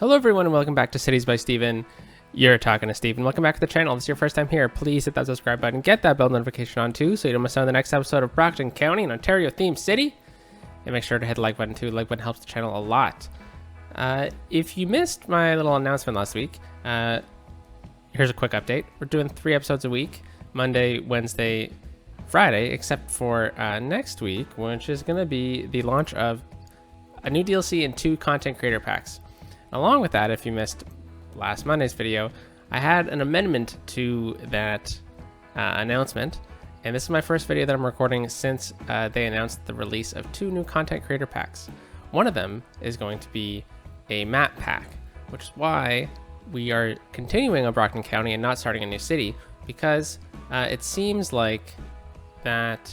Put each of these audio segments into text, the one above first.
Hello everyone and welcome back to Cities by Steven. You're talking to Steven. Welcome back to the channel. If this is your first time here, please hit that subscribe button, get that bell notification on too so you don't miss out on the next episode of Brockton County in Ontario themed city. And make sure to hit the like button too. The like button helps the channel a lot. If you missed my little announcement last week, here's a quick update. We're doing 3 episodes a week, Monday, Wednesday, Friday, except for next week, which is going to be the launch of a new DLC and 2 content creator packs. Along with that, if you missed last Monday's video, I had an amendment to that announcement, and this is my first video that I'm recording since they announced the release of 2 new content creator packs. One of them is going to be a map pack, which is why we are continuing on Brockton County and not starting a new city, because it seems like that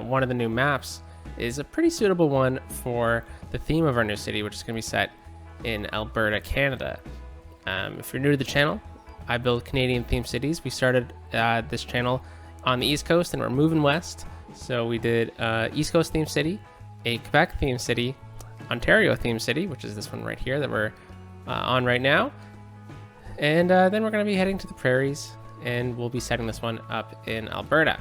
one of the new maps is a pretty suitable one for the theme of our new city, which is going to be set in Alberta, Canada. If you're new to the channel, I build Canadian themed cities. We started this channel on the East Coast and we're moving west. So we did East Coast themed city, a Quebec themed city, Ontario themed city, which is this one right here that we're on right now. And then we're going to be heading to the prairies and we'll be setting this one up in Alberta.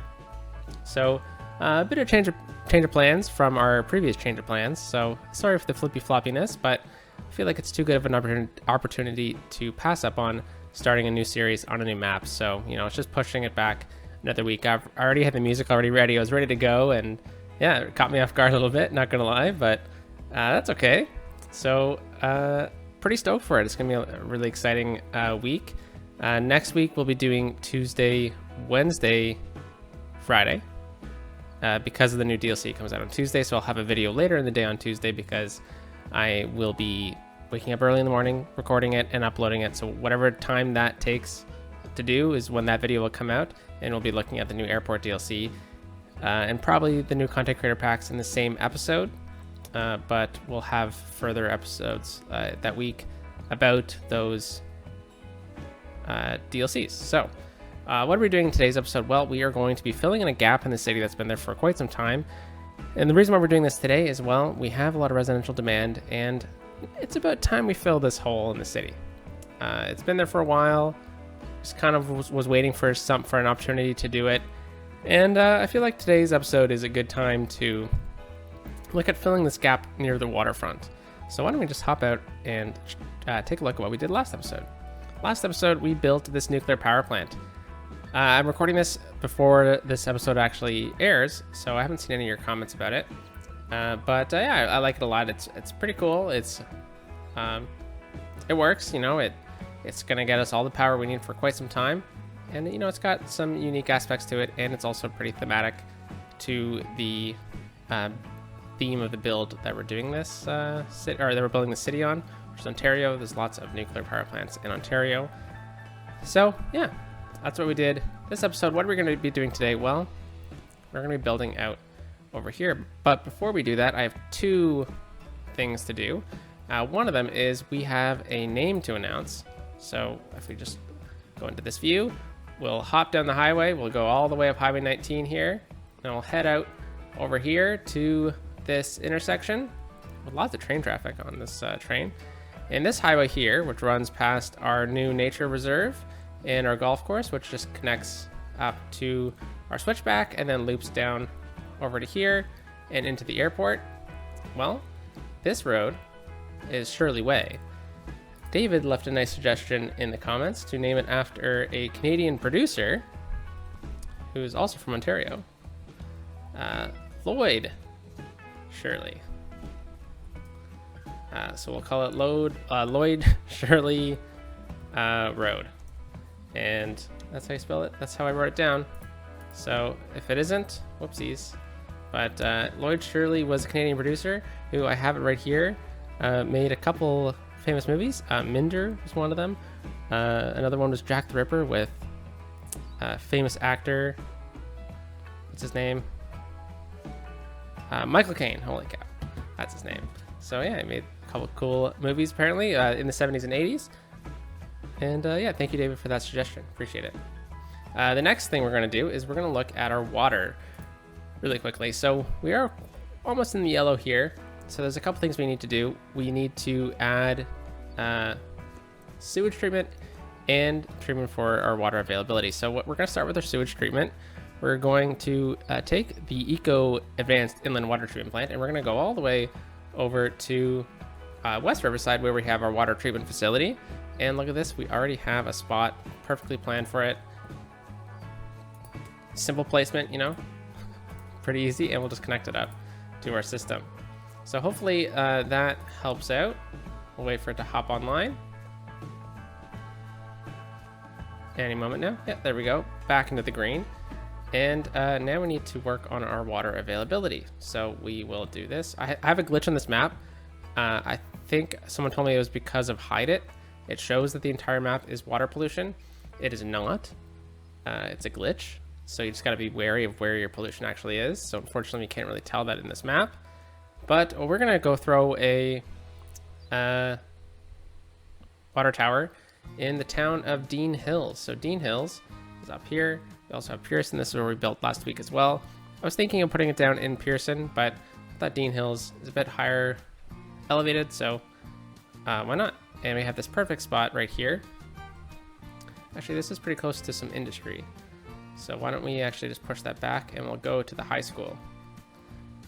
So a bit of change of plans from our previous change of plans. So sorry for the flippy floppiness, but I feel like it's too good of an opportunity to pass up on starting a new series on a new map. So, you know, it's just pushing it back another week. I already had the music already ready. I was ready to go. And yeah, it caught me off guard a little bit, not going to lie, but that's okay. So pretty stoked for it. It's going to be a really exciting week. Next week, we'll be doing Tuesday, Wednesday, Friday. Because of the new DLC comes out on Tuesday. So I'll have a video later in the day on Tuesday because I will be waking up early in the morning, recording it and uploading it. So whatever time that takes to do is when that video will come out, and we'll be looking at the new airport DLC and probably the new content creator packs in the same episode. But we'll have further episodes that week about those DLCs. So what are we doing in today's episode? Well, we are going to be filling in a gap in the city that's been there for quite some time. And the reason why we're doing this today is, well, we have a lot of residential demand, and it's about time we fill this hole in the city. It's been there for a while. Just kind of was waiting for an opportunity to do it. And I feel like today's episode is a good time to look at filling this gap near the waterfront. So why don't we just hop out and take a look at what we did last episode. Last episode, we built this nuclear power plant. I'm recording this before this episode actually airs, so I haven't seen any of your comments about it. But yeah, I like it a lot. It's pretty cool. It works. You know, it's gonna get us all the power we need for quite some time, and you know, it's got some unique aspects to it, and it's also pretty thematic to the theme of the build that we're doing this city, or that we're building the city on, which is Ontario. There's lots of nuclear power plants in Ontario. So yeah. That's what we did this episode. What are we going to be doing today? Well, we're going to be building out over here. But before we do that, I have 2 things to do. One of them is we have a name to announce. So if we just go into this view, we'll hop down the highway. We'll go all the way up Highway 19 here. And we'll head out over here to this intersection with lots of train traffic on this train. And this highway here, which runs past our new nature reserve, and our golf course, which just connects up to our switchback and then loops down over to here and into the airport. Well, this road is Shirley Way. David left a nice suggestion in the comments to name it after a Canadian producer who is also from Ontario, Lloyd Shirley. So we'll call it Lloyd Shirley Road. And that's how you spell it. That's how I wrote it down. So if it isn't, whoopsies. But Lloyd Shirley was a Canadian producer who, I have it right here, made a couple famous movies. Minder was one of them. Another one was Jack the Ripper with famous actor. What's his name? Michael Caine. Holy cow. That's his name. So yeah, he made a couple cool movies apparently in the 70s and 80s. And yeah, thank you, David, for that suggestion. Appreciate it. The next thing we're going to do is we're going to look at our water really quickly. So we are almost in the yellow here. So there's a couple things we need to do. We need to add sewage treatment and treatment for our water availability. So we're going to start with our sewage treatment. We're going to take the Eco Advanced Inland Water Treatment Plant, and we're going to go all the way over to West Riverside, where we have our water treatment facility. And look at this, we already have a spot perfectly planned for it. Simple placement, you know, pretty easy, and we'll just connect it up to our system. So hopefully that helps out. We'll wait for it to hop online. Any moment now. Yeah, there we go. Back into the green. And now we need to work on our water availability. So we will do this. I have a glitch on this map. I think someone told me it was because of hide it. It shows that the entire map is water pollution. It is not. It's a glitch. So you just got to be wary of where your pollution actually is. So unfortunately, you can't really tell that in this map. But we're going to go throw a water tower in the town of Dean Hills. So Dean Hills is up here. We also have Pearson. This is where we built last week as well. I was thinking of putting it down in Pearson, but I thought Dean Hills is a bit higher elevated, so why not? And we have this perfect spot right here. Actually, this is pretty close to some industry. So why don't we actually just push that back, and we'll go to the high school.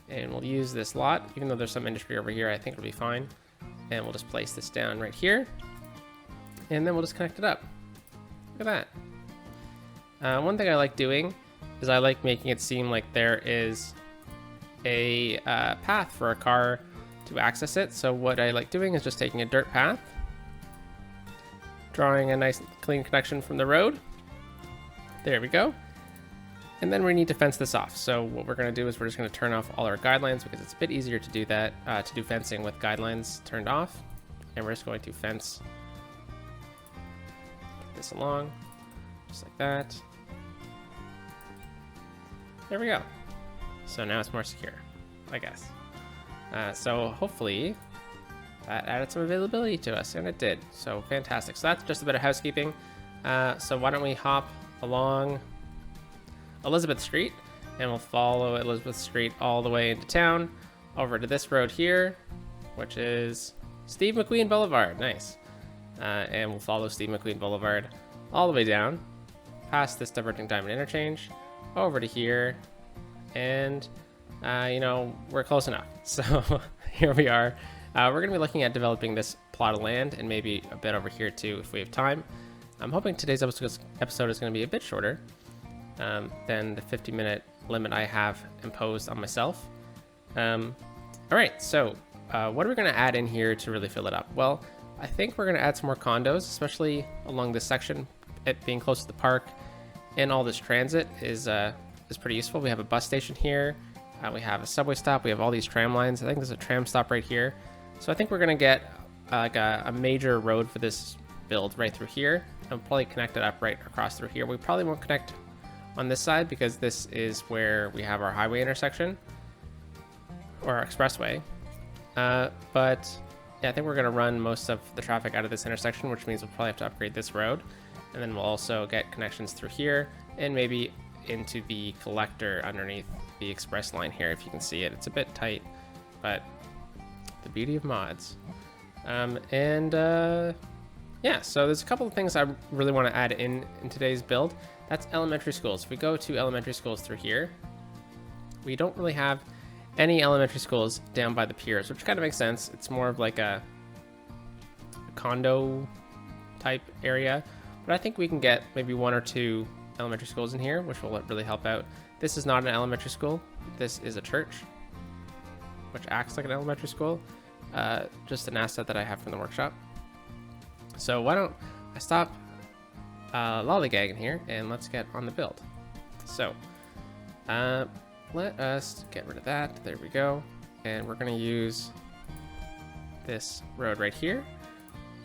And we'll use this lot, even though there's some industry over here, I think it'll be fine. And we'll just place this down right here. And then we'll just connect it up. Look at that. One thing I like doing is I like making it seem like there is a path for a car to access it. So what I like doing is just taking a dirt path, drawing a nice clean connection from the road. There we go. And then we need to fence this off. So what we're going to do is we're just going to turn off all our guidelines, because it's a bit easier to do that, to do fencing with guidelines turned off. And we're just going to fence this along, just like that. There we go. So now it's more secure, I guess. So hopefully that added some availability to us, and it did. So fantastic. So that's just a bit of housekeeping. So why don't we hop along Elizabeth Street, and we'll follow Elizabeth Street all the way into town, over to this road here, which is Steve McQueen Boulevard. Nice. And we'll follow Steve McQueen Boulevard all the way down, past this diverging diamond interchange, over to here, and you know, we're close enough. So here we are. We're going to be looking at developing this plot of land, and maybe a bit over here too if we have time. I'm hoping today's episode is going to be a bit shorter than the 50-minute limit I have imposed on myself. All right, so what are we going to add in here to really fill it up? Well, I think we're going to add some more condos, especially along this section. It being close to the park and all this transit is pretty useful. We have a bus station here. We have a subway stop. We have all these tram lines. I think there's a tram stop right here. So I think we're going to get like a major road for this build right through here. And probably connect it up right across through here. We probably won't connect on this side because this is where we have our highway intersection or our expressway. But yeah, I think we're going to run most of the traffic out of this intersection, which means we'll probably have to upgrade this road. And then we'll also get connections through here and maybe into the collector underneath the express line here. If you can see it, it's a bit tight, but the beauty of mods. Yeah, so there's a couple of things I really want to add in today's build. That's elementary schools. If we go to elementary schools through here, we don't really have any elementary schools down by the piers, which kind of makes sense. It's more of like a condo type area, but I think we can get maybe 1 or 2 elementary schools in here, which will really help out. This is not an elementary school. This is a church, which acts like an elementary school. Just an asset that I have from the workshop. So why don't I stop lollygagging here and let's get on the build. So let us get rid of that. There we go. And we're going to use this road right here.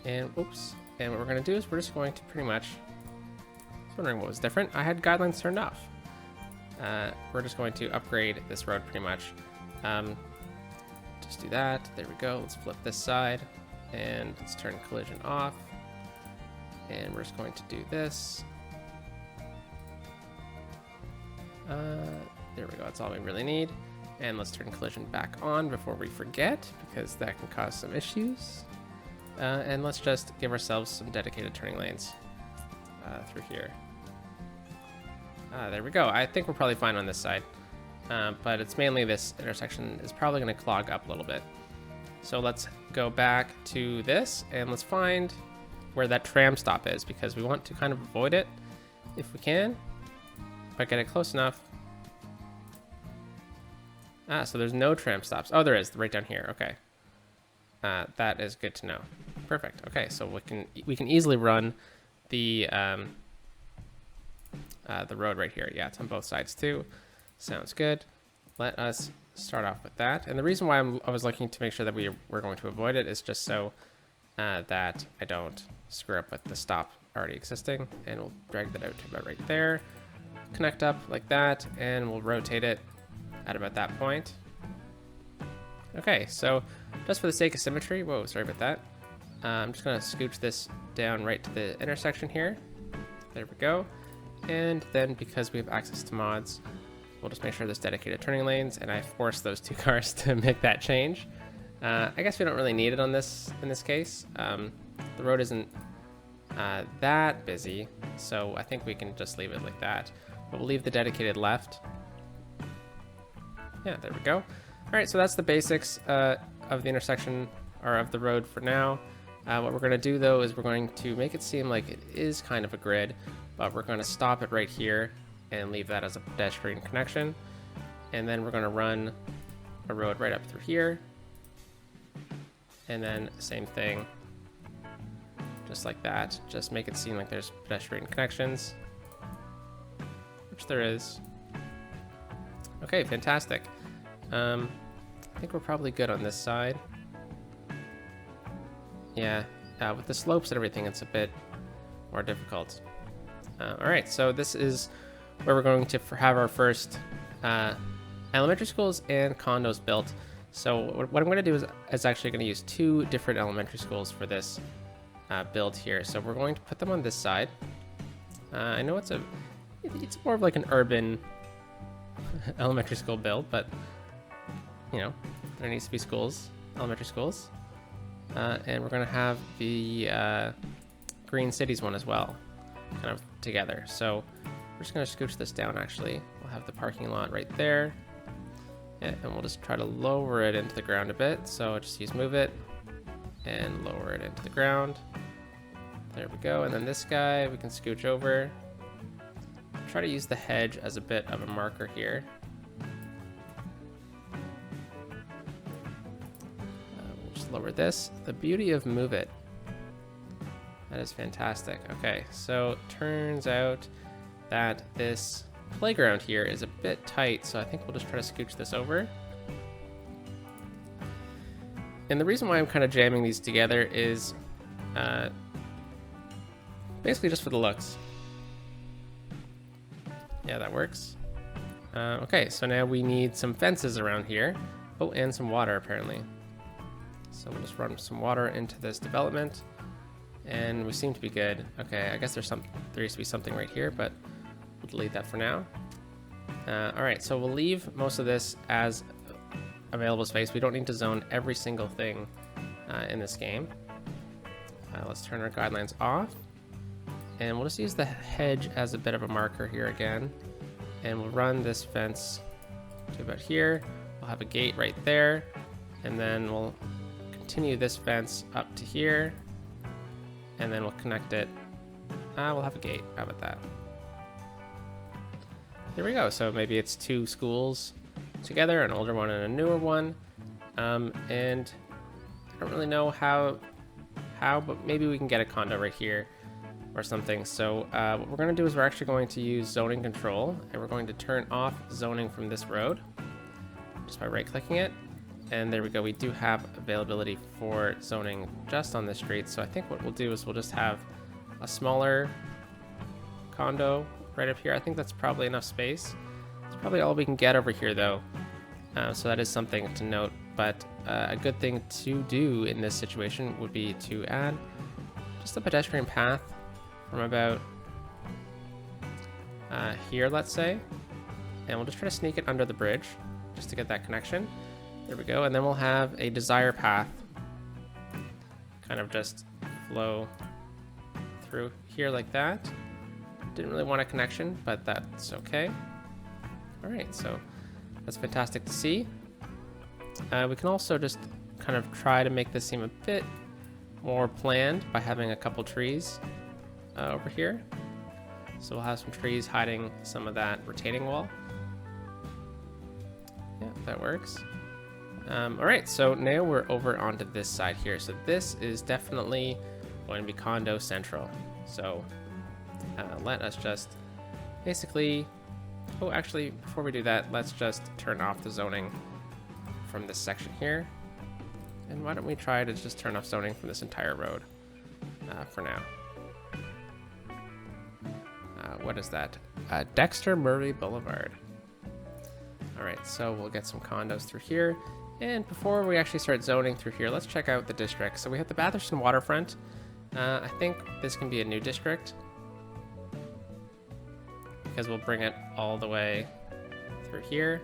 And oops. And what we're going to do is we're just going to pretty much, I was wondering what was different. I had guidelines turned off. We're just going to upgrade this road pretty much. Just do that. There we go. Let's flip this side and let's turn collision off. And we're just going to do this. There we go. That's all we really need. And let's turn collision back on before we forget, because that can cause some issues. And let's just give ourselves some dedicated turning lanes through here. There we go. I think we're probably fine on this side. But it's mainly this intersection is probably going to clog up a little bit. So let's go back to this and let's find where that tram stop is, because we want to kind of avoid it if we can, but get it close enough. So there's no tram stops. Oh, there is, right down here. Okay. That is good to know. Perfect. Okay, so we can easily run the road right here. Yeah, it's on both sides too. Sounds good. Let us start off with that. And the reason why I was looking to make sure that we're going to avoid it is just so that I don't screw up with the stop already existing. And we'll drag that out to about right there. Connect up like that, and we'll rotate it at about that point. Okay, so just for the sake of symmetry, whoa, sorry about that. I'm just gonna scooch this down right to the intersection here. There we go. And then because we have access to mods, we'll just make sure there's dedicated turning lanes, and I force those two cars to make that change. I guess we don't really need it on this in this case. The road isn't that busy, so I think we can just leave it like that. But we'll leave the dedicated left. Yeah, there we go. All right, so that's the basics of the intersection, or of the road for now. What we're going to do, though, is we're going to make it seem like it is kind of a grid, but we're going to stop it right here and leave that as a pedestrian connection. And then we're going to run a road right up through here. And then same thing, just like that. Just make it seem like there's pedestrian connections, which there is. Okay, fantastic. I think we're probably good on this side. Yeah, with the slopes and everything, it's a bit more difficult. All right, so this is where we're going to have our first elementary schools and condos built. So what I'm going to do is actually going to use two different elementary schools for this build here. So we're going to put them on this side. I know it's more of like an urban elementary school build, but you know, there needs to be schools, elementary schools. And we're going to have the Green Cities one as well, kind of together. So we're just going to scooch this down, actually. We'll have the parking lot right there. Yeah, and we'll just try to lower it into the ground a bit. So just use move it and lower it into the ground. There we go. And then this guy, we can scooch over. Try to use the hedge as a bit of a marker here. We'll just lower this. The beauty of move it. That is fantastic. Okay, so turns out that this playground here is a bit tight, so I think we'll just try to scooch this over. And the reason why I'm kind of jamming these together is basically just for the looks. Yeah, that works. Okay, so now we need some fences around here. Oh, and some water apparently. So we'll just run some water into this development, and we seem to be good. Okay, I guess there used to be something right here, but we'll delete that for now. All right, so we'll leave most of this as available space. We don't need to zone every single thing in this game. Let's turn our guidelines off, and we'll just use the hedge as a bit of a marker here again, and we'll run this fence to about here. We'll have a gate right there, and then we'll continue this fence up to here, and then we'll connect it. We'll have a gate. How about that? There we go. So maybe it's two schools together, an older one and a newer one. And I don't really know how, but maybe we can get a condo right here or something. So what we're going to do is we're actually going to use zoning control, and we're going to turn off zoning from this road just by right-clicking it. And there we go. We do have availability for zoning just on this street. So I think what we'll do is we'll just have a smaller condo right up here. I think that's probably enough space. It's probably all we can get over here, though. So that is something to note. But a good thing to do in this situation would be to add just a pedestrian path from about here, let's say. And we'll just try to sneak it under the bridge just to get that connection. There we go. And then we'll have a desire path kind kind of just flow through here like that. Didn't really want a connection, but that's okay. All right, so that's fantastic to see. We can also just kind of try to make this seem a bit more planned by having a couple trees over here. So we'll have some trees hiding some of that retaining wall. Yeah, that works. All right, so now we're over onto this side here. So this is definitely going to be condo central. So let us just basically, oh, actually, before we do that, let's just turn off the zoning from this section here. And why don't we try to just turn off zoning from this entire road for now. What is that? Dexter Murray Boulevard. All right, so we'll get some condos through here. And before we actually start zoning through here, let's check out the district. So we have the Batherson waterfront. I think this can be a new district because we'll bring it all the way through here.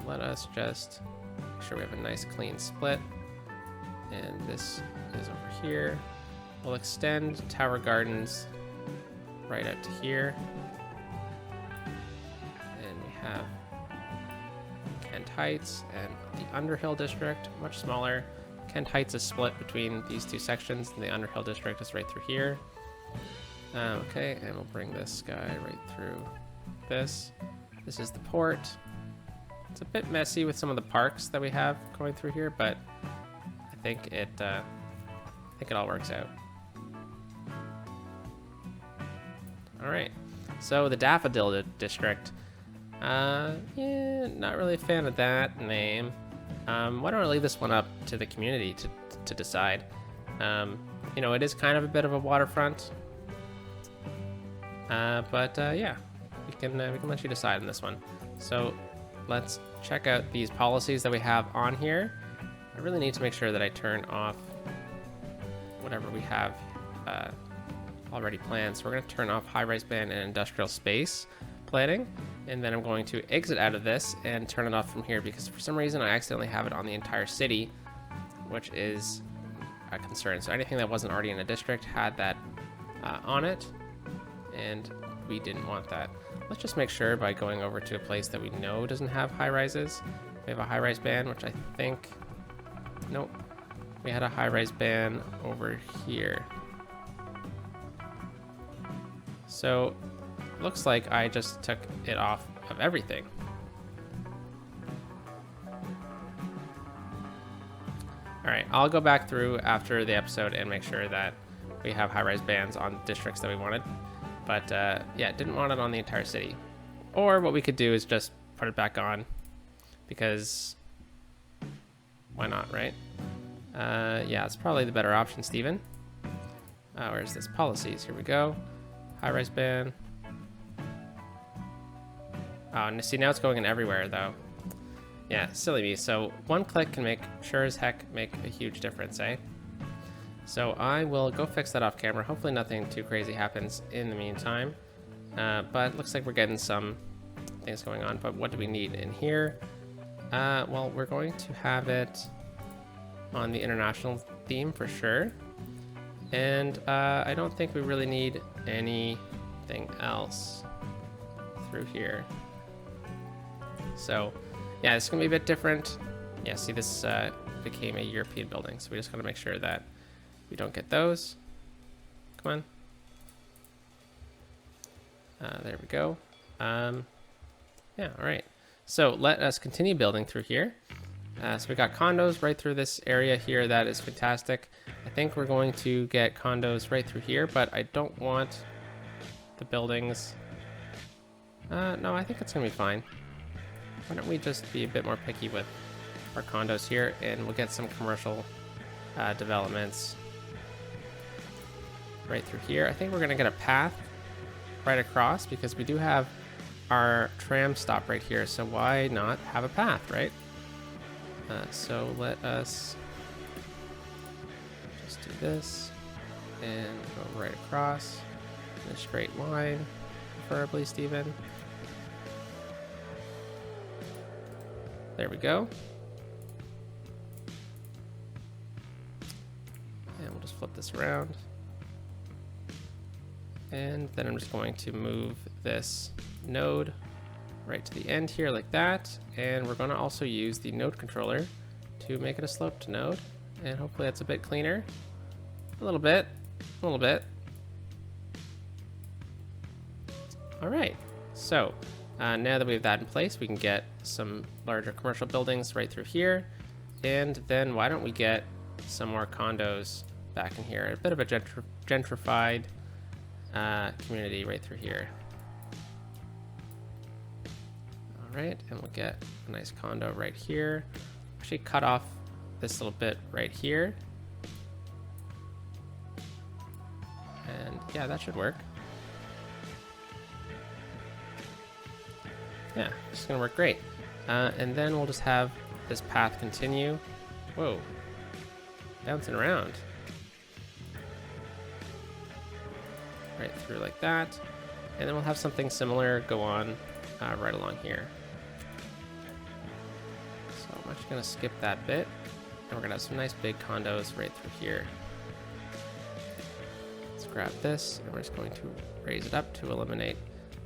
Let us just make sure we have a nice clean split. And this is over here. We'll extend Tower Gardens right out to here. And we have Kent Heights and the Underhill District, much smaller. Kent Heights is split between these two sections, and the Underhill District is right through here. Okay, and we'll bring this guy right through this. This is the port. It's a bit messy with some of the parks that we have going through here, but I think it all works out. All right, so the Daffodil District. Yeah, not really a fan of that name. Why don't I leave this one up to the community to decide? You know, it is kind of a bit of a waterfront, but yeah, we can let you decide on this one. So let's check out these policies that we have on here. I really need to make sure that I turn off whatever we have already planned. So we're going to turn off high-rise band and industrial space planning, and then I'm going to exit out of this and turn it off from here because for some reason I accidentally have it on the entire city, which is a concern. So anything that wasn't already in a district had that on it, and we didn't want that. Let's just make sure by going over to a place that we know doesn't have high rises. We have a high rise ban, which I think, nope, we had a high rise ban over here. So looks like I just took it off of everything. All right, I'll go back through after the episode and make sure that we have high-rise bans on districts that we wanted. But yeah, didn't want it on the entire city. Or what we could do is just put it back on because why not, right? Yeah, it's probably the better option, Steven. Where's this? Policies, here we go. High-rise ban. Oh, and see, now it's going in everywhere, though. Yeah, silly me. So one click can make, sure as heck, make a huge difference, eh? So I will go fix that off camera. Hopefully nothing too crazy happens in the meantime. But it looks like we're getting some things going on. But what do we need in here? Well, we're going to have it on the international theme for sure. And I don't think we really need anything else through here. So yeah, it's gonna be a bit different. Yeah, see, this became a European building, so we just gotta make sure that we don't get those. Come on. There we go. Yeah, all right. So let us continue building through here. So we got condos right through this area here. That is fantastic. I think we're going to get condos right through here, but I don't want the buildings. No, I think it's gonna be fine. Why don't we just be a bit more picky with our condos here, and we'll get some commercial developments right through here. I think we're gonna get a path right across because we do have our tram stop right here, so why not have a path, right? So let us just do this and go right across in a straight line, preferably, Steven. There we go. just flip this around. And then I'm just going to move this node right to the end here like that. And we're going to also use the node controller to make it a sloped node. And hopefully that's a bit cleaner. A little bit. A little bit. All right. So now that we have that in place, we can get some larger commercial buildings right through here. And then why don't we get some more condos back in here? A bit of a gentrified community right through here. All right, and we'll get a nice condo right here. Actually cut off this little bit right here. And yeah, that should work. Yeah, this is gonna work great. And then we'll just have this path continue. Whoa, bouncing around. Right through like that. And then we'll have something similar go on right along here. So I'm actually gonna skip that bit. And we're gonna have some nice big condos right through here. Let's grab this, and we're just going to raise it up to eliminate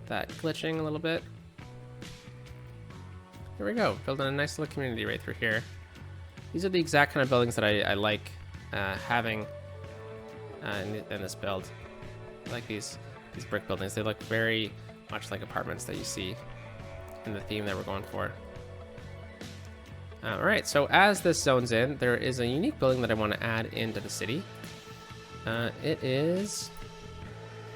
that glitching a little bit. Here we go, building a nice little community right through here. These are the exact kind of buildings that I like having in this build. I like these brick buildings. They look very much like apartments that you see in the theme that we're going for. All right, so as this zones in, there is a unique building that I want to add into the city. It is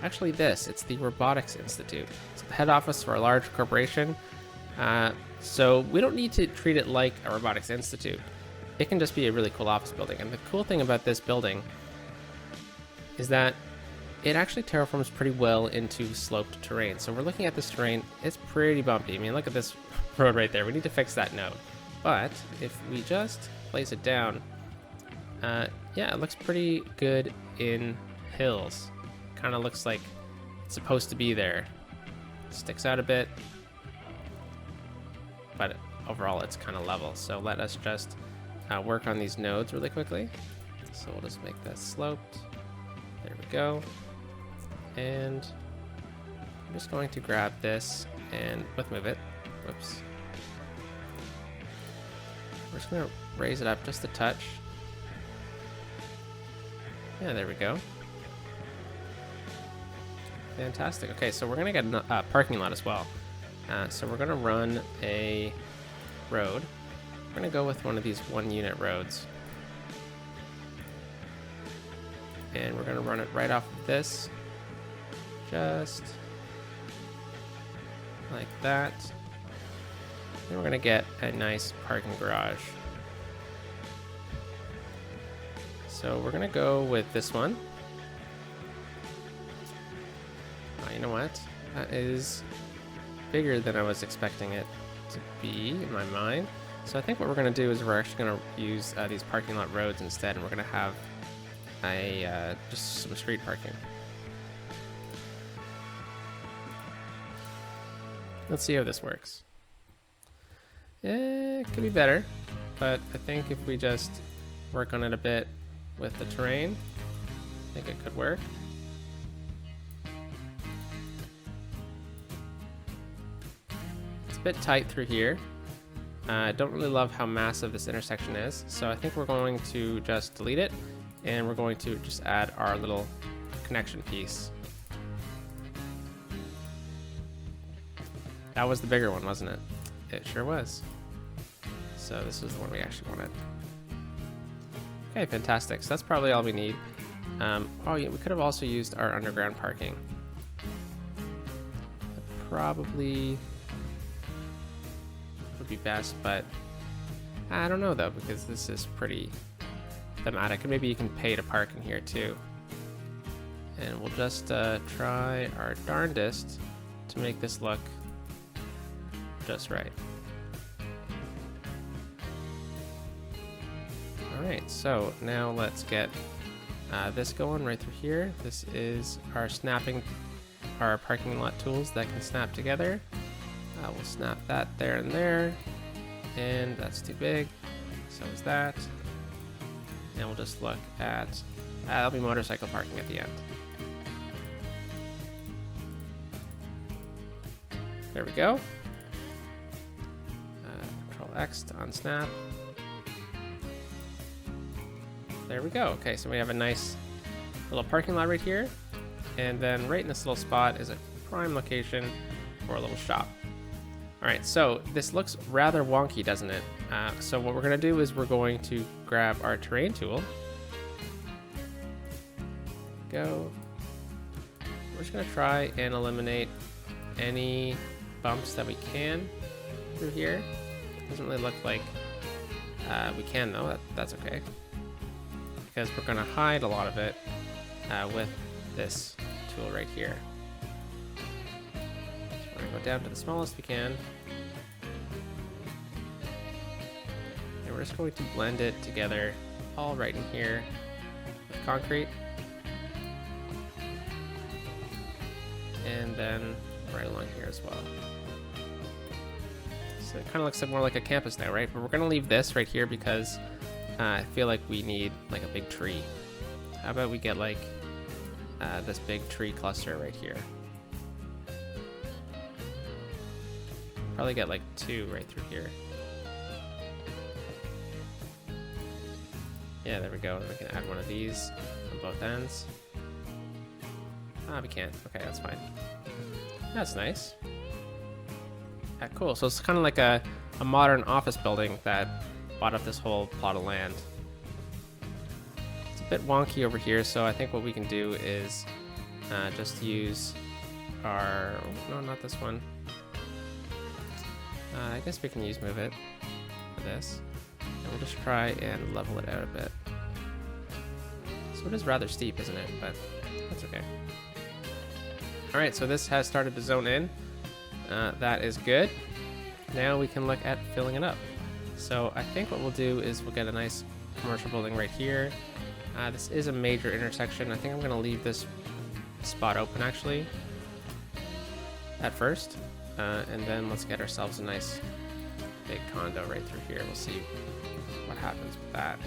actually this. It's the Robotics Institute. It's the head office for a large corporation. So we don't need to treat it like a robotics institute. It can just be a really cool office building. And the cool thing about this building is that it actually terraforms pretty well into sloped terrain. So we're looking at this terrain, it's pretty bumpy. I mean, look at this road right there. We need to fix that node. But if we just place it down, yeah, it looks pretty good in hills. Kind of looks like it's supposed to be there. Sticks out a bit, but overall it's kind of level. So let us just work on these nodes really quickly. So we'll just make that sloped. There we go. And I'm just going to grab this and move it. Whoops. We're just going to raise it up just a touch. Yeah, there we go. Fantastic. Okay, so we're going to get a parking lot as well. So we're going to run a road. We're going to go with one of these 1-unit roads. And we're going to run it right off of this. Just like that. Then we're going to get a nice parking garage. So we're going to go with this one. You know what? That is bigger than I was expecting it to be in my mind. So I think what we're going to do is we're actually going to use these parking lot roads instead, and we're going to have a just some street parking. Let's see how this works. It could be better, but I think if we just work on it a bit with the terrain, I think it could work. It's a bit tight through here. I don't really love how massive this intersection is, so I think we're going to just delete it, and we're going to just add our little connection piece. That was the bigger one, wasn't it? It sure was. So this is the one we actually wanted. Okay, fantastic. So that's probably all we need. Oh yeah, we could have also used our underground parking. That probably would be best, but I don't know though, because this is pretty thematic, and maybe you can pay to park in here too. And we'll just try our darndest to make this look just right. Alright, so now let's get this going right through here. This is our parking lot tools that can snap together. We'll snap that there and there, and that's too big, so is that. And we'll just look at That'll be motorcycle parking at the end. There we go. Control X to unsnap. There we go. Okay, so we have a nice little parking lot right here. And then right in this little spot is a prime location for a little shop. All right, so this looks rather wonky, doesn't it? So what we're gonna do is we're going to grab our terrain tool. Go. We're just gonna try and eliminate any bumps that we can through here. Doesn't really look like we can though, that's okay. Because we're gonna hide a lot of it with this tool right here. So we're gonna go down to the smallest we can. And we're just going to blend it together all right in here with concrete. And then right along here as well. So it kind of looks more like a campus now, right? But we're gonna leave this right here because I feel like we need like a big tree. How about we get like this big tree cluster right here? Probably get like 2 right through here. Yeah, there we go. We can add one of these on both ends. We can't. Okay, that's fine. That's nice. Yeah, cool. So it's kind of like a modern office building that bought up this whole plot of land. It's a bit wonky over here, so I think what we can do is just use our... No, not this one. I guess we can use move it for this. And we'll just try and level it out a bit. So it is rather steep, isn't it? But that's okay. Alright, so this has started to zone in. That is good. Now we can look at filling it up. So I think what we'll do is we'll get a nice commercial building right here. This is a major intersection. I think I'm going to leave this spot open actually at first. And then let's get ourselves a nice big condo right through here. We'll see what happens with that.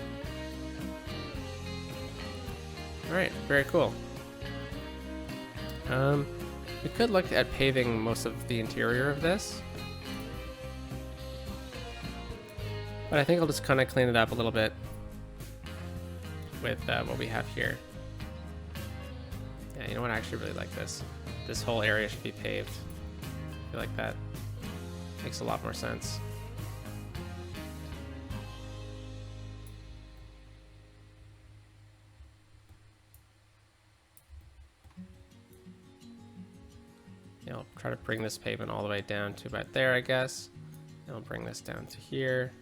Alright, very cool. We could look at paving most of the interior of this. But I think I'll just kind of clean it up a little bit with what we have here. Yeah, you know what? I actually really like this. This whole area should be paved. I feel like that makes a lot more sense. Yeah, I'll try to bring this pavement all the way down to about there, I guess. And I'll bring this down to here.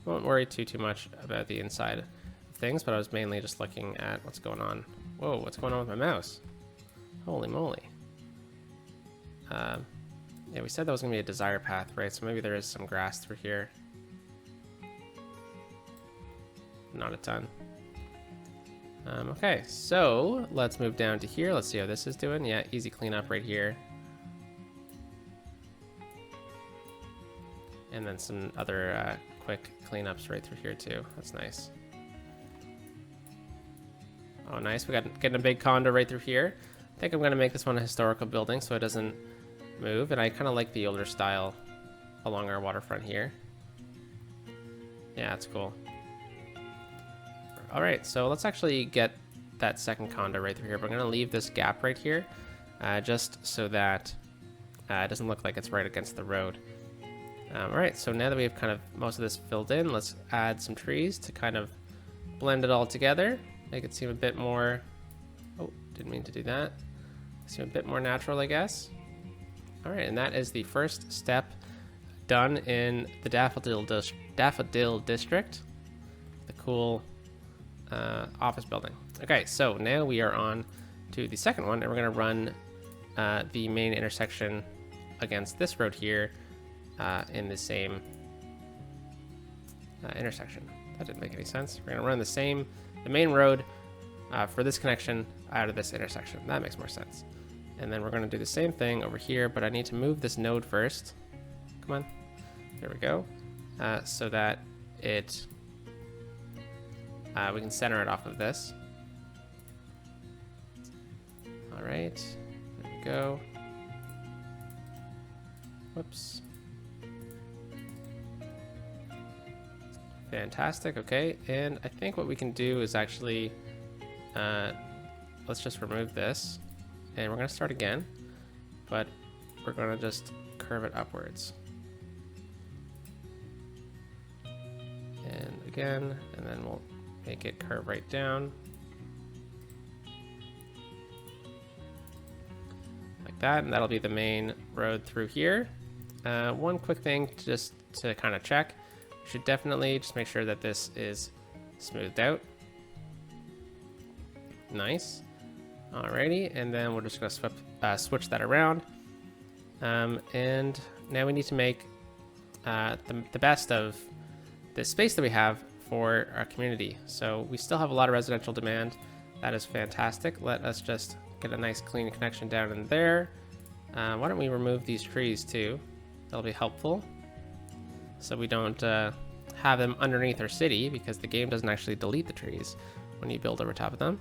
Won't worry too much about the inside of things, but I was mainly just looking at what's going on. Whoa, what's going on with my mouse? Holy moly. Yeah, we said that was going to be a desire path, right? So maybe there is some grass through here. Not a ton. Okay, so let's move down to here. Let's see how this is doing. Yeah, easy cleanup right here. And then some other quick cleanups right through here too. That's nice. Oh, nice. We got getting a big condo right through here. I think I'm going to make this one a historical building so it doesn't move. And I kind of like the older style along our waterfront here. Yeah, it's cool. All right, so let's actually get that second condo right through here. We're going to leave this gap right here just so that it doesn't look like it's right against the road. All right, so now that we have kind of most of this filled in, let's add some trees to kind of blend it all together. Make it seem a bit more, oh, didn't mean to do that. Seem a bit more natural, I guess. All right, and that is the first step done in the Daffodil District, the cool office building. Okay, so now we are on to the second one, and we're gonna run the main intersection against this road here in the same intersection. That didn't make any sense. We're gonna run the main road for this connection out of this intersection. That makes more sense. And then we're gonna do the same thing over here, but I need to move this node first. Come on, there we go. So that it we can center it off of this. All right, there we go. Whoops. Fantastic. Okay, and I think what we can do is actually let's just remove this, and we're going to start again, but we're going to just curve it upwards. And again, and then we'll make it curve right down. Like that, and that'll be the main road through here. One quick thing just to kind of check. You should definitely just make sure that this is smoothed out. Nice. Alrighty, and then we're just going to switch that around. And now we need to make the best of the space that we have for our community. So we still have a lot of residential demand. That is fantastic. Let us just get a nice clean connection down in there. Why don't we remove these trees too? That'll be helpful. So we don't have them underneath our city, because the game doesn't actually delete the trees when you build over top of them.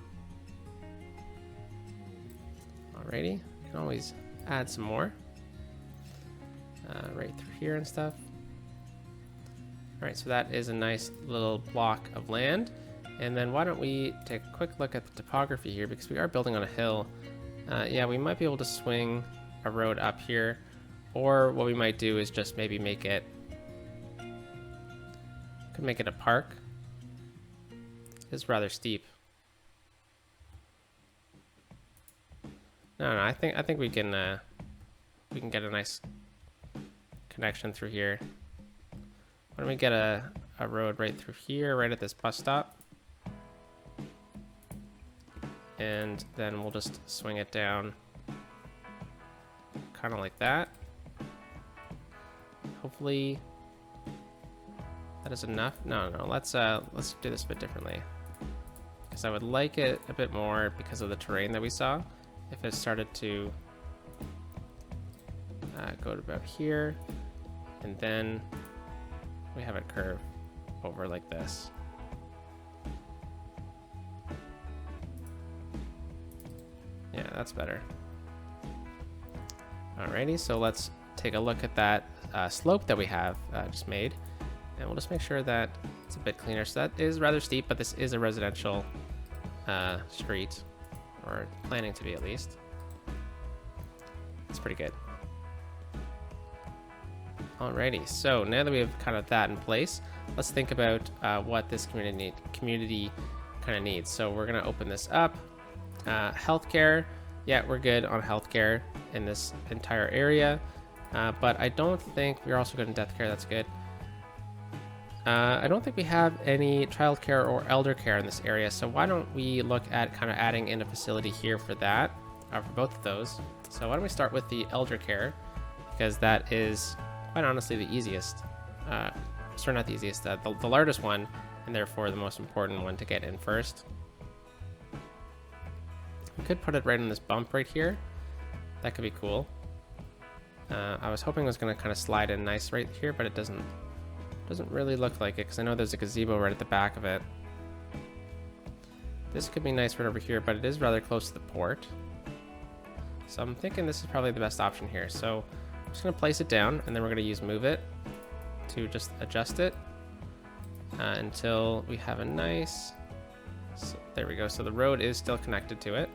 Alrighty, you can always add some more right through here and stuff. Alright, so that is a nice little block of land. And then why don't we take a quick look at the topography here, because we are building on a hill. Yeah, we might be able to swing a road up here, or what we might do is just maybe make it, could make it a park. It's rather steep. No, I think we can get a nice connection through here. Why don't we get a road right through here, right at this bus stop, and then we'll just swing it down, kind of like that. Hopefully that is enough. No, let's do this a bit differently, because I would like it a bit more because of the terrain that we saw. If it started to go to about here, and then we have it curve over like this. Yeah, that's better. Alrighty, so let's take a look at that slope that we have just made, and we'll just make sure that it's a bit cleaner. So that is rather steep, but this is a residential street, or planning to be at least. It's pretty good. Alrighty, so now that we have kind of that in place, let's think about what this community kind of needs. So we're gonna open this up. Healthcare, yeah, we're good on healthcare in this entire area, but I don't think we're also good in death care. That's good. I don't think we have any childcare or elder care in this area, so why don't we look at kind of adding in a facility here for that, for both of those. So why don't we start with the elder care, because that is quite honestly the easiest, sorry, not the easiest, the largest one, and therefore the most important one to get in first. We could put it right in this bump right here. That could be cool. I was hoping it was going to kind of slide in nice right here, but it doesn't really look like it, because I know there's a gazebo right at the back of it. This could be nice right over here, but it is rather close to the port. So I'm thinking this is probably the best option here. So I'm just going to place it down, and then we're going to use move it to just adjust it until we have a nice, so there we go. So the road is still connected to it.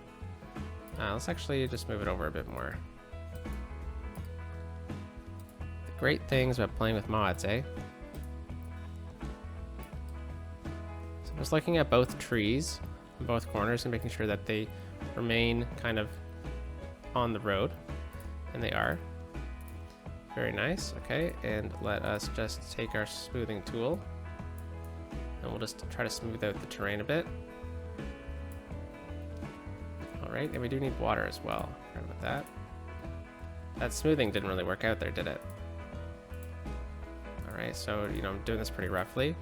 Let's actually just move it over a bit more. The great things about playing with mods, eh? So I'm just looking at both trees in both corners and making sure that they remain kind of on the road, and they are. Very nice. Okay, and let us just take our smoothing tool, and we'll just try to smooth out the terrain a bit. Alright, and we do need water as well. Right about that. That smoothing didn't really work out there, did it? Alright, so, I'm doing this pretty roughly.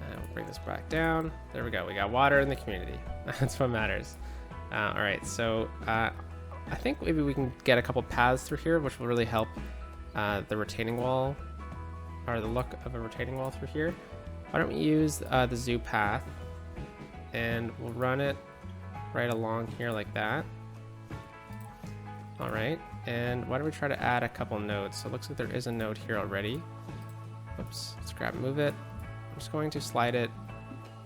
And we'll bring this back down. There we go. We got water in the community. That's what matters. Alright, so I think maybe we can get a couple paths through here, which will really help the retaining wall, or the look of a retaining wall through here. Why don't we use the zoo path, and we'll run it right along here like that. All right, and why don't we try to add a couple nodes? So it looks like there is a node here already. Oops, let's grab and move it. I'm just going to slide it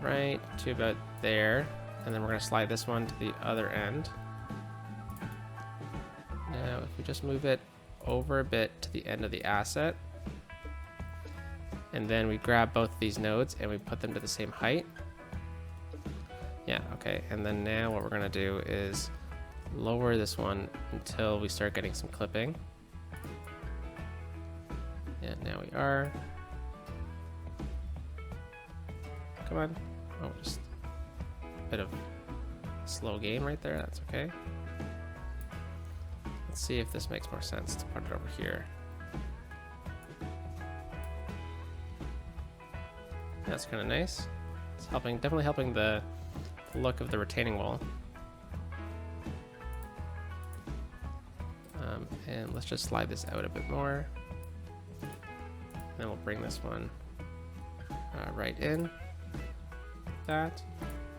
right to about there, and then we're going to slide this one to the other end. Now, if we just move it over a bit to the end of the asset, and then we grab both of these nodes and we put them to the same height. Yeah, okay, and then now what we're going to do is lower this one until we start getting some clipping. And now we are. Come on. Oh, just a bit of slow game right there. That's okay. Let's see if this makes more sense to put it over here. That's kind of nice. It's helping, definitely helping the look of the retaining wall. And let's just slide this out a bit more. Then we'll bring this one right in. That.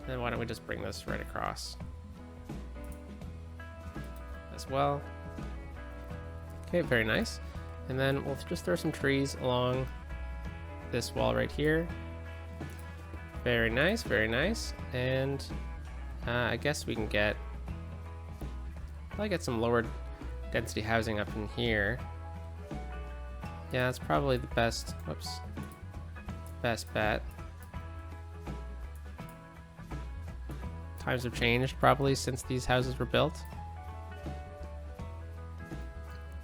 Then why don't we just bring this right across as well. Okay, very nice. And then we'll just throw some trees along this wall right here. Very nice, very nice. And I guess we can probably get some lower density housing up in here. Yeah, that's probably the best bet. Times have changed probably since these houses were built.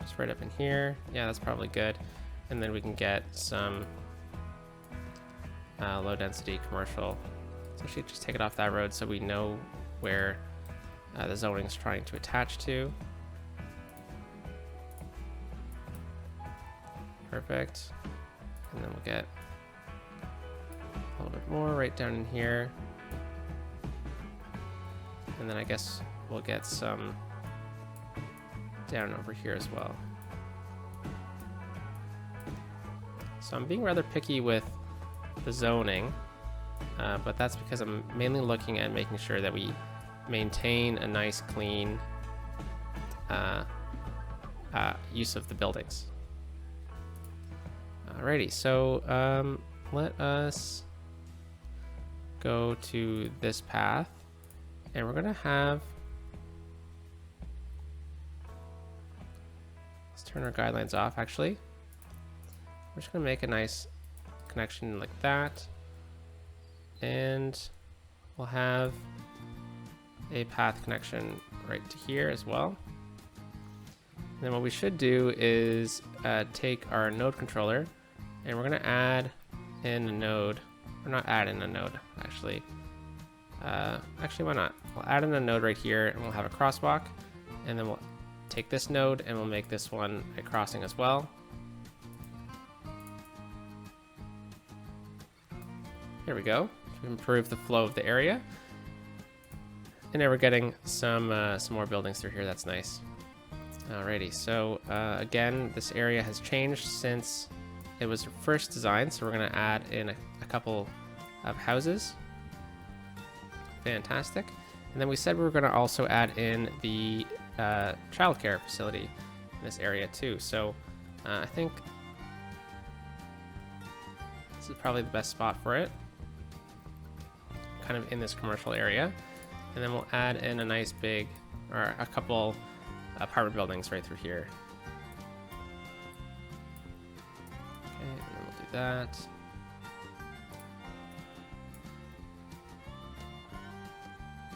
Just right up in here. Yeah, that's probably good. And then we can get some low density commercial. So actually just take it off that road so we know where the zoning is trying to attach to. Perfect. And then we'll get a little bit more right down in here. And then I guess we'll get some down over here as well. So I'm being rather picky with the zoning, but that's because I'm mainly looking at making sure that we maintain a nice clean use of the buildings. Alrighty, so let us go to this path, and we're gonna have, let's turn our guidelines off actually. We're just gonna make a nice connection like that, and we'll have a path connection right to here as well. And then what we should do is take our node controller, and we're going to add in a node, or not add in a node actually. Actually, why not? We'll add in a node right here, and we'll have a crosswalk, and then we'll take this node and we'll make this one a crossing as well. Here we go. To improve the flow of the area. And now we're getting some more buildings through here. That's nice. Alrighty, so again, this area has changed since it was first designed, so we're going to add in a couple of houses. Fantastic. And then we said we were going to also add in the childcare facility in this area too. So I think this is probably the best spot for it, kind of in this commercial area. And then we'll add in a nice big, or a couple apartment buildings right through here. Okay, and then we'll do that.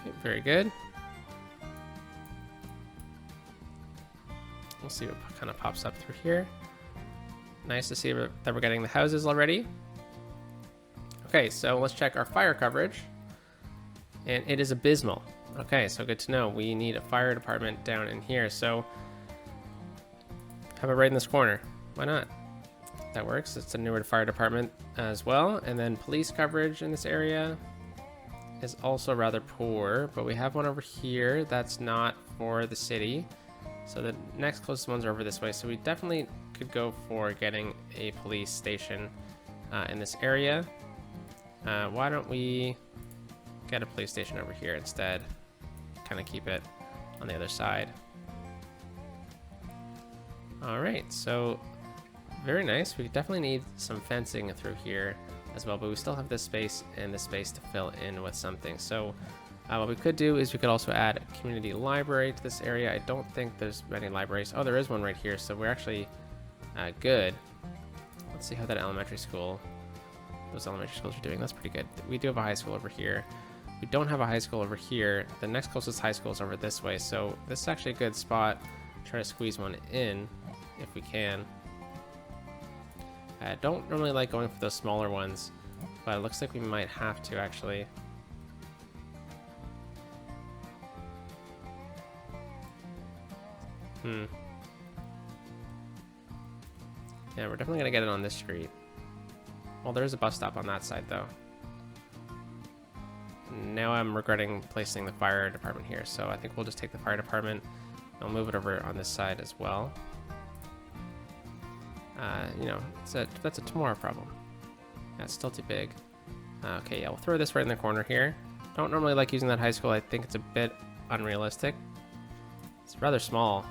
Okay, very good. We'll see what kind of pops up through here. Nice to see that we're getting the houses already. Okay, so let's check our fire coverage. And it is abysmal. Okay, so good to know. We need a fire department down in here. So how about right in this corner? Why not? That works. It's a newer fire department as well. And then police coverage in this area is also rather poor, but we have one over here that's not for the city. So the next closest ones are over this way. So we definitely could go for getting a police station in this area. Why don't we get a police station over here instead? Kind of keep it on the other side. All right, so very nice. We definitely need some fencing through here as well, but we still have this space and this space to fill in with something. So what we could do is we could also add a community library to this area. I don't think there's many libraries. Oh, there is one right here, so we're actually good. Let's see how that elementary school, those elementary schools are doing. That's pretty good. We do have a high school over here. We don't have a high school over here. The next closest high school is over this way, so this is actually a good spot. Try to squeeze one in if we can. I don't normally like going for those smaller ones, but it looks like we might have to actually. Yeah, we're definitely gonna get it on this street. Well, there's a bus stop on that side though. Now I'm regretting placing the fire department here, so I think we'll just take the fire department. I'll move it over on this side as well. You know, that's a tomorrow problem. That's still too big. Okay, yeah, we'll throw this right in the corner here. Don't normally like using that high school. I think it's a bit unrealistic. It's rather small.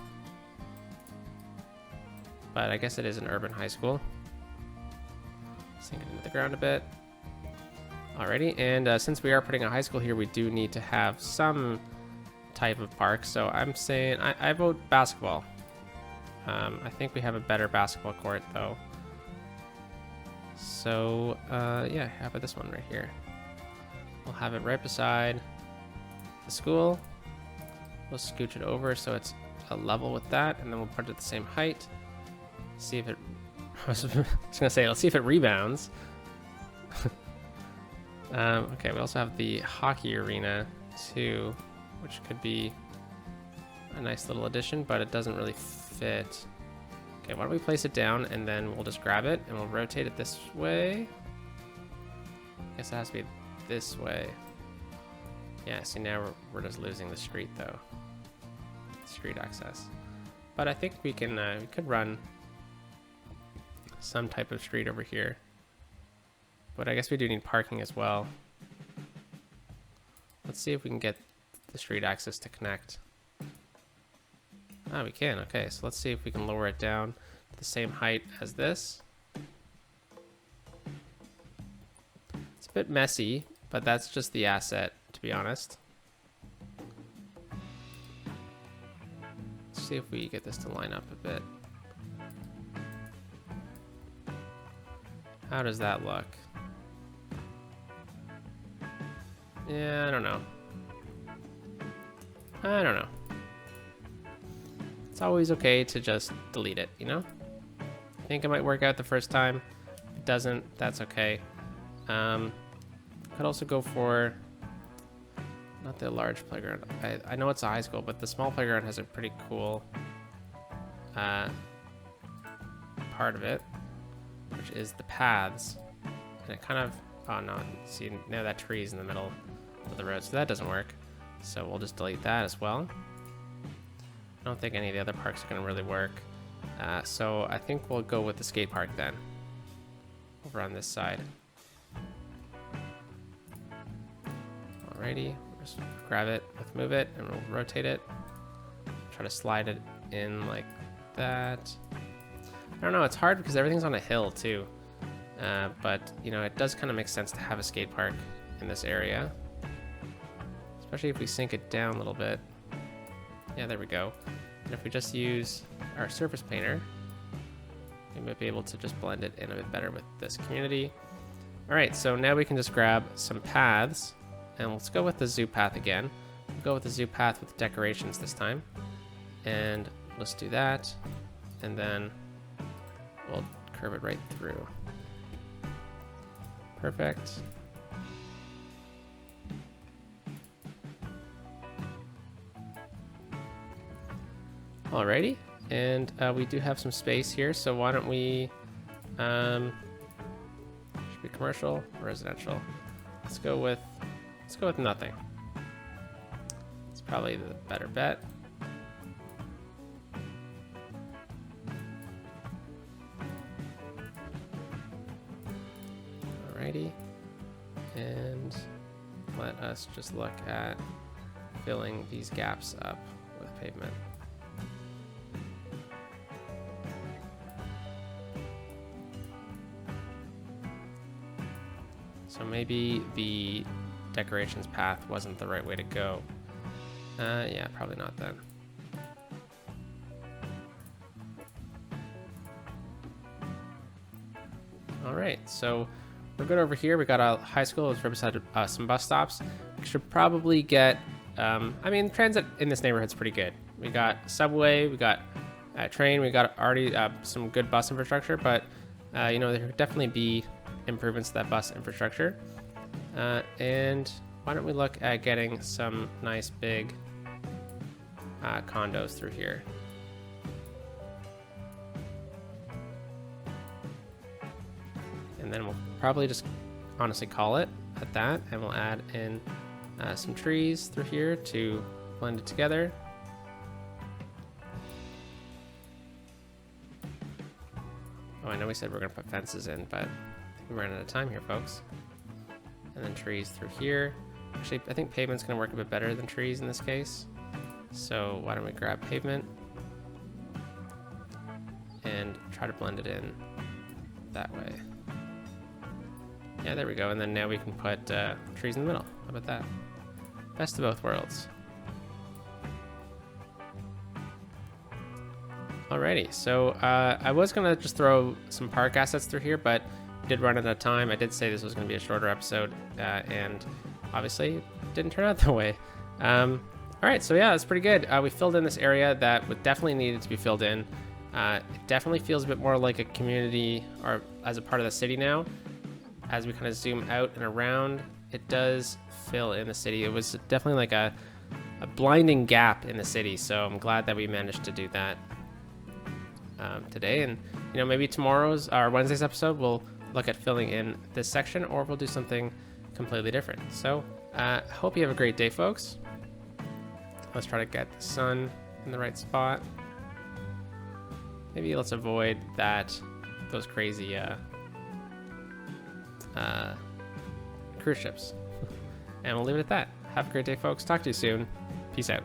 But I guess it is an urban high school. Sink it into the ground a bit. Alrighty, and since we are putting a high school here, we do need to have some type of park. So I'm saying I vote basketball. I think we have a better basketball court though. So yeah, how about this one right here? We'll have it right beside the school. We'll scooch it over so it's a level with that, and then we'll put it at the same height. See if it. I was gonna say, let's see if it rebounds. Okay, we also have the hockey arena too, which could be a nice little addition, but it doesn't really fit. Okay, why don't we place it down and then we'll just grab it and we'll rotate it this way. I guess it has to be this way. Yeah, see now we're just losing the street though. Street access. But I think we can we could run some type of street over here. But I guess we do need parking as well. Let's see if we can get the street access to connect. Ah, we can. Okay, so let's see if we can lower it down to the same height as this. It's a bit messy, but that's just the asset, to be honest. Let's see if we get this to line up a bit. How does that look? Yeah, I don't know. I don't know. It's always okay to just delete it, you know? I think it might work out the first time. If it doesn't, that's okay. Could also go for not the large playground. I know it's a high school, but the small playground has a pretty cool part of it, which is the paths. And it kind of, oh no, see now that tree is in the middle of the road, so that doesn't work. So we'll just delete that as well. I don't think any of the other parks are going to really work. So I think we'll go with the skate park then. Over on this side. Alrighty, we'll just grab it, let's move it, and we'll rotate it. Try to slide it in like that. I don't know, it's hard because everything's on a hill too. But, you know, it does kind of make sense to have a skate park in this area. Especially if we sink it down a little bit. Yeah, there we go. And if we just use our surface painter, we might be able to just blend it in a bit better with this community. All right, so now we can just grab some paths, and let's go with the zoo path again. We'll go with the zoo path with decorations this time. And let's do that. And then we'll curve it right through. Perfect. Alrighty, and we do have some space here, so why don't we, should be commercial or residential? Let's go with nothing. It's probably the better bet. Alrighty, Let's just look at filling these gaps up with pavement. So maybe the decorations path wasn't the right way to go. Yeah, probably not then. All right, so we're good over here. We got a high school. It's right beside some bus stops. We should probably get, I mean, transit in this neighborhood's pretty good. We got subway, we got train, we got already some good bus infrastructure, but you know, there could definitely be improvements to that bus infrastructure. And why don't we look at getting some nice big condos through here. And then we'll probably just honestly call it at that, and we'll add in some trees through here to blend it together. Oh, I know we said we're gonna put fences in, but I think we ran out of time here, folks. And then trees through here. Actually, I think pavement's gonna work a bit better than trees in this case. So why don't we grab pavement and try to blend it in that way. Yeah, there we go. And then now we can put trees in the middle. How about that? Best of both worlds. Alrighty, so I was gonna just throw some park assets through here, but did run out of time. I did say this was gonna be a shorter episode, and obviously it didn't turn out that way. Alright, so yeah, that's pretty good. We filled in this area that would definitely needed to be filled in. It definitely feels a bit more like a community or as a part of the city now. As we kind of zoom out and around, it does fill in the city. It was definitely like a blinding gap in the city, so I'm glad that we managed to do that today. And you know, maybe tomorrow's or Wednesday's episode we'll look at filling in this section, or we'll do something completely different. So hope you have a great day, folks. Let's try to get the sun in the right spot. Maybe let's avoid those crazy cruise ships. And we'll leave it at that. Have a great day, folks. Talk to you soon. Peace out.